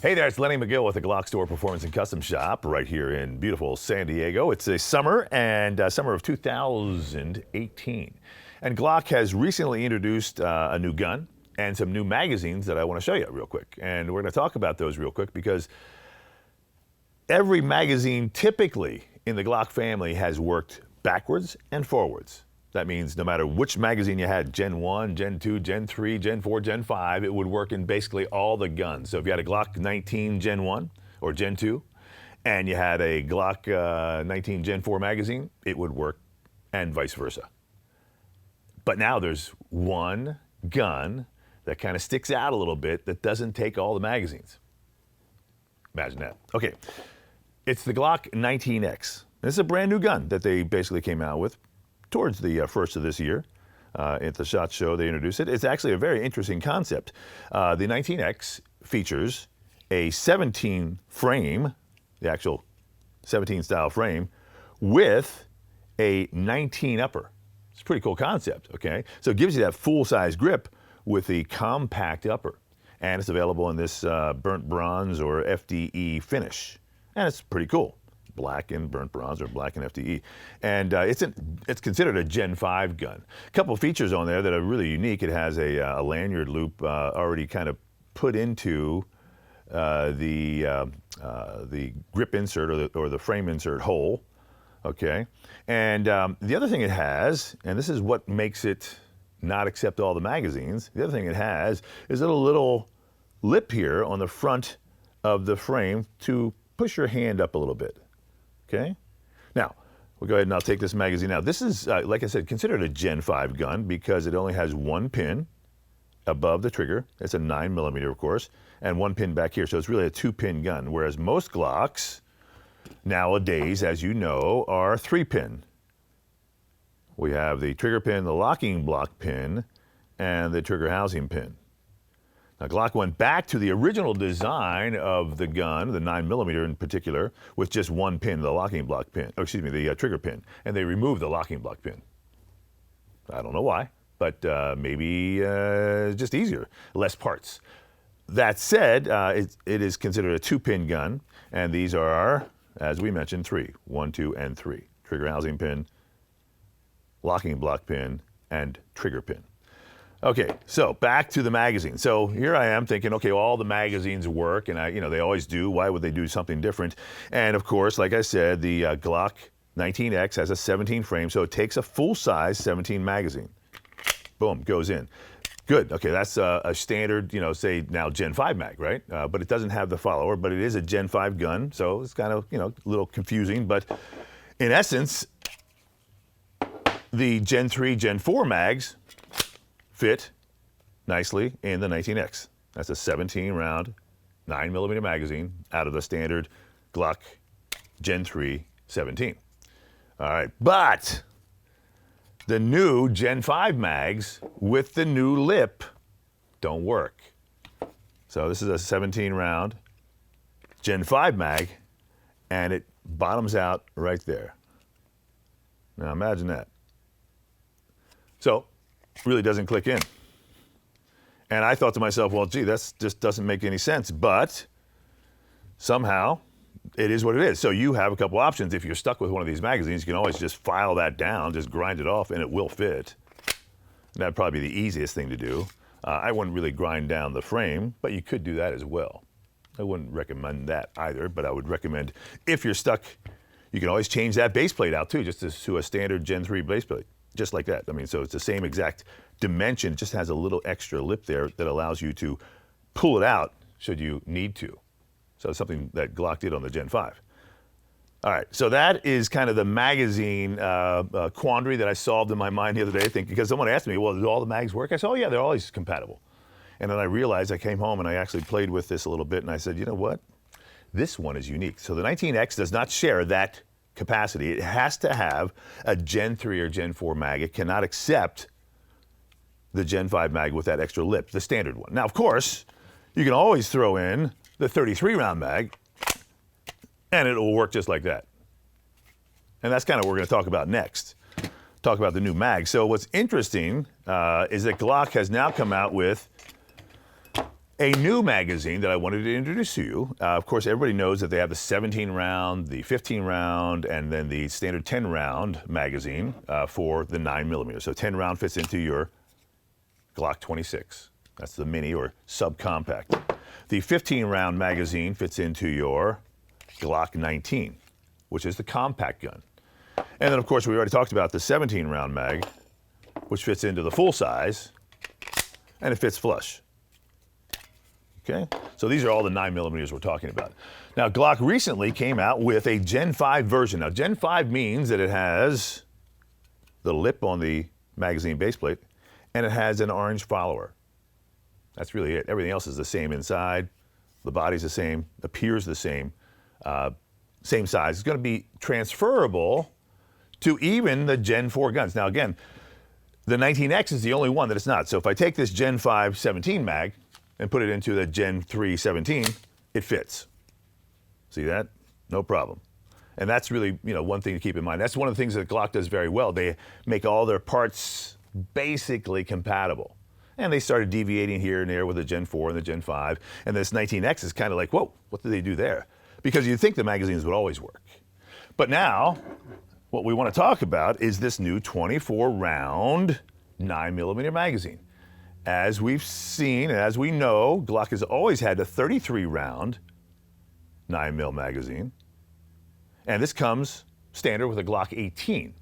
Hey there, it's Lenny Magill with the GlockStore Performance and Custom Shop right here in beautiful San Diego. It's a summer of 2018. And Glock has recently introduced a new gun and some new magazines that I want to show you real quick. And we're going to talk about those real quick because every magazine typically in the Glock family has worked backwards and forwards. That means no matter which magazine you had, Gen 1, Gen 2, Gen 3, Gen 4, Gen 5, it would work in basically all the guns. So if you had a Glock 19 Gen 1 or Gen 2, and you had a Glock 19 Gen 4 magazine, it would work, and vice versa. But now there's one gun that kind of sticks out a little bit that doesn't take all the magazines. Imagine that. Okay, it's the Glock 19X. This is a brand new gun that they basically came out with towards the first of this year. At the SHOT Show, they introduced it. It's actually a very interesting concept. The 19X features a 17 frame, the actual 17 style frame, with a 19 upper. It's a pretty cool concept, okay? So it gives you that full-size grip with the compact upper. And it's available in this burnt bronze or FDE finish. And it's pretty cool. Black and burnt bronze or black and FDE. And it's considered a Gen 5 gun. A couple of features on there that are really unique. It has a lanyard loop already kind of put into the grip insert or the frame insert hole, okay? And the other thing it has, and this is what makes it not accept all the magazines, the other thing it has is a little lip here on the front of the frame to push your hand up a little bit. Okay, now we'll go ahead and I'll take this magazine out. This is, like I said, considered a Gen 5 gun because it only has one pin above the trigger. It's a 9mm, of course, and one pin back here. So it's really a 2-pin gun, whereas most Glocks nowadays, as you know, are 3-pin. We have the trigger pin, the locking block pin, and the trigger housing pin. Now, Glock went back to the original design of the gun, the 9mm in particular, with just one pin, the locking block pin, or excuse me, the trigger pin, and they removed the locking block pin. I don't know why, but maybe just easier, less parts. That said, it is considered a 2-pin gun, and these are, as we mentioned, 3, 1, 2, and 3. Trigger housing pin, locking block pin, and trigger pin. Okay, so back to the magazine. So here I am thinking, okay, well, all the magazines work, and they always do. Why would they do something different? And of course, like I said, the Glock 19X has a 17 frame, so it takes a full-size 17 magazine. Boom, goes in. Good. Okay, that's a standard, say now Gen 5 mag, right? But it doesn't have the follower, but it is a Gen 5 gun, so it's kind of, a little confusing. But in essence, the Gen 3, Gen 4 mags fit nicely in the 19X. That's a 17-round, 9mm magazine out of the standard Glock Gen 3 17. All right, but the new Gen 5 mags with the new lip don't work. So this is a 17-round Gen 5 mag, and it bottoms out right there. Now imagine that. So really doesn't click in. And I thought to myself, well, gee, that just doesn't make any sense. But somehow it is what it is. So you have a couple options. If you're stuck with one of these magazines, you can always just file that down, just grind it off, and it will fit. That'd probably be the easiest thing to do. I wouldn't really grind down the frame, but you could do that as well. I wouldn't recommend that either, but I would recommend if you're stuck, you can always change that base plate out too, just to a standard Gen 3 base plate. Just like that. I mean, so it's the same exact dimension, it just has a little extra lip there that allows you to pull it out should you need to. So it's something that Glock did on the Gen 5. All right, so that is kind of the magazine quandary that I solved in my mind the other day, because someone asked me, well, do all the mags work? I said, oh yeah, they're always compatible. And then I realized, I came home and I actually played with this a little bit, and I said, you know what? This one is unique. So the 19X does not share that capacity. It has to have a Gen 3 or Gen 4 mag. It cannot accept the Gen 5 mag with that extra lip, the standard one. Now, of course, you can always throw in the 33-round mag, and it will work just like that. And that's kind of what we're going to talk about next. Talk about the new mag. So what's interesting is that Glock has now come out with a new magazine that I wanted to introduce to you. Of course, everybody knows that they have the 17 round, the 15 round, and then the standard 10 round magazine for the 9mm. So 10 round fits into your Glock 26. That's the mini or subcompact. The 15 round magazine fits into your Glock 19, which is the compact gun. And then, of course, we already talked about the 17 round mag, which fits into the full size, and it fits flush. Okay, so these are all the 9mm we're talking about. Now, Glock recently came out with a Gen 5 version. Now, Gen 5 means that it has the lip on the magazine baseplate, and it has an orange follower. That's really it. Everything else is the same inside. The body's the same, appears the same, same size. It's going to be transferable to even the Gen 4 guns. Now, again, the 19X is the only one that it's not. So if I take this Gen 5 17 mag and put it into the Gen 3 17, it fits. See that? No problem. And that's really, one thing to keep in mind. That's one of the things that Glock does very well. They make all their parts basically compatible. And they started deviating here and there with the Gen 4 and the Gen 5. And this 19X is kind of like, whoa, what did they do there? Because you'd think the magazines would always work. But now, what we want to talk about is this new 24-round 9mm magazine. As we've seen, and as we know, Glock has always had a 33-round 9mm magazine. And this comes standard with a Glock 18,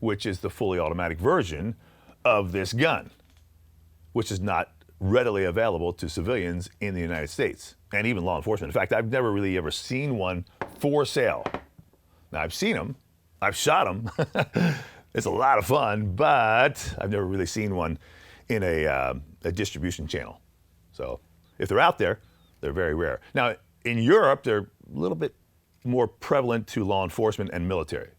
which is the fully automatic version of this gun, which is not readily available to civilians in the United States and even law enforcement. In fact, I've never really ever seen one for sale. Now, I've seen them, I've shot them. It's a lot of fun, but I've never really seen one in a distribution channel. So if they're out there, they're very rare. Now, in Europe, they're a little bit more prevalent to law enforcement and military.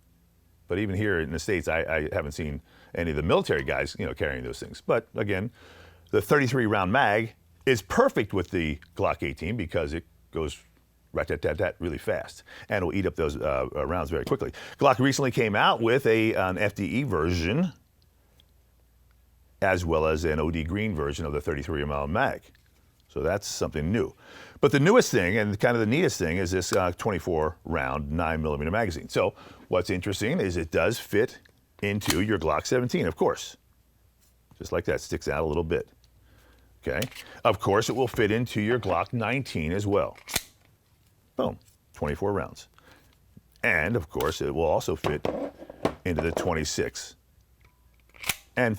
But even here in the States, I haven't seen any of the military guys, carrying those things. But again, the 33-round mag is perfect with the Glock 18 because it goes rat-tat-tat-tat really fast, and will eat up those rounds very quickly. Glock recently came out with an FDE version, as well as an OD green version of the 33-round mag. So that's something new. But the newest thing, and kind of the neatest thing, is this 24-round 9mm magazine. So what's interesting is it does fit into your Glock 17, of course. Just like that, sticks out a little bit. Okay. Of course, it will fit into your Glock 19 as well. Boom, 24 rounds. And of course, it will also fit into the 26 and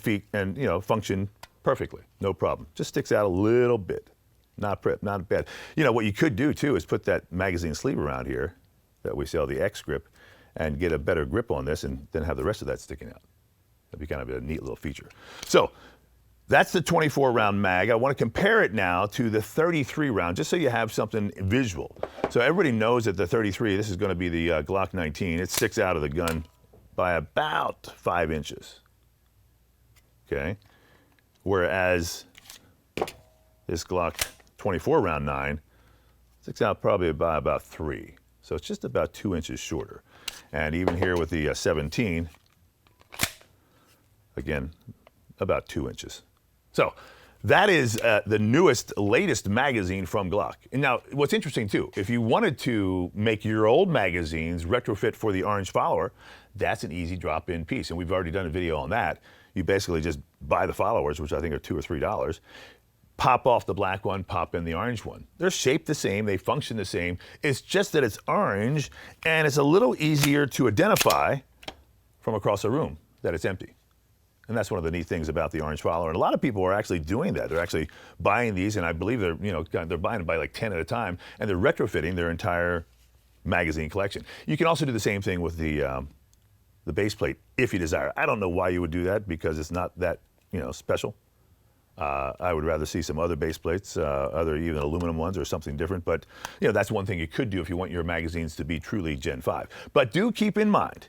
function perfectly, no problem. Just sticks out a little bit. Not bad. What you could do too is put that magazine sleeve around here that we sell, the X grip, and get a better grip on this and then have the rest of that sticking out. That'd be kind of a neat little feature. So that's the 24-round mag. I want to compare it now to the 33-round, just so you have something visual. So everybody knows that the 33, this is going to be the Glock 19. It sticks out of the gun by about 5 inches. Okay? Whereas this Glock 24-round 9 sticks out probably by about 3. So it's just about 2 inches shorter. And even here with the 17, again, about 2 inches. So that is the newest, latest magazine from Glock. And now, what's interesting too, if you wanted to make your old magazines retrofit for the orange follower, that's an easy drop-in piece. And we've already done a video on that. You basically just buy the followers, which I think are $2 or $3, pop off the black one, pop in the orange one. They're shaped the same, they function the same. It's just that it's orange, and it's a little easier to identify from across a room that it's empty. And that's one of the neat things about the orange follower. And a lot of people are actually doing that. They're actually buying these, and I believe they're buying them by like 10 at a time, and they're retrofitting their entire magazine collection. You can also do the same thing with the base plate if you desire. I don't know why you would do that because it's not that special. I would rather see some other base plates, other even aluminum ones or something different. But that's one thing you could do if you want your magazines to be truly Gen 5. But do keep in mind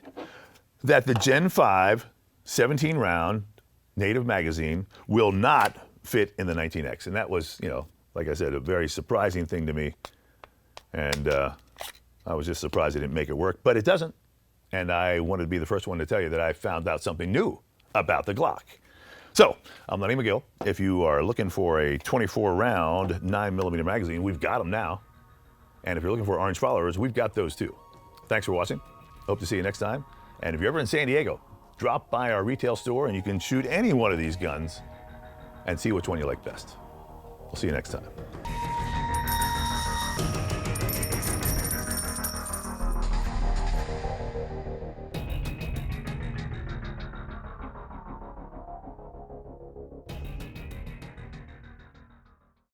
that the Gen 5 17-round native magazine will not fit in the 19X. And that was, like I said, a very surprising thing to me. And I was just surprised it didn't make it work, but it doesn't. And I wanted to be the first one to tell you that I found out something new about the Glock. So, I'm Lenny Magill. If you are looking for a 24-round 9mm magazine, we've got them now. And if you're looking for orange followers, we've got those too. Thanks for watching. Hope to see you next time. And if you're ever in San Diego, drop by our retail store and you can shoot any one of these guns and see which one you like best. We'll see you next time.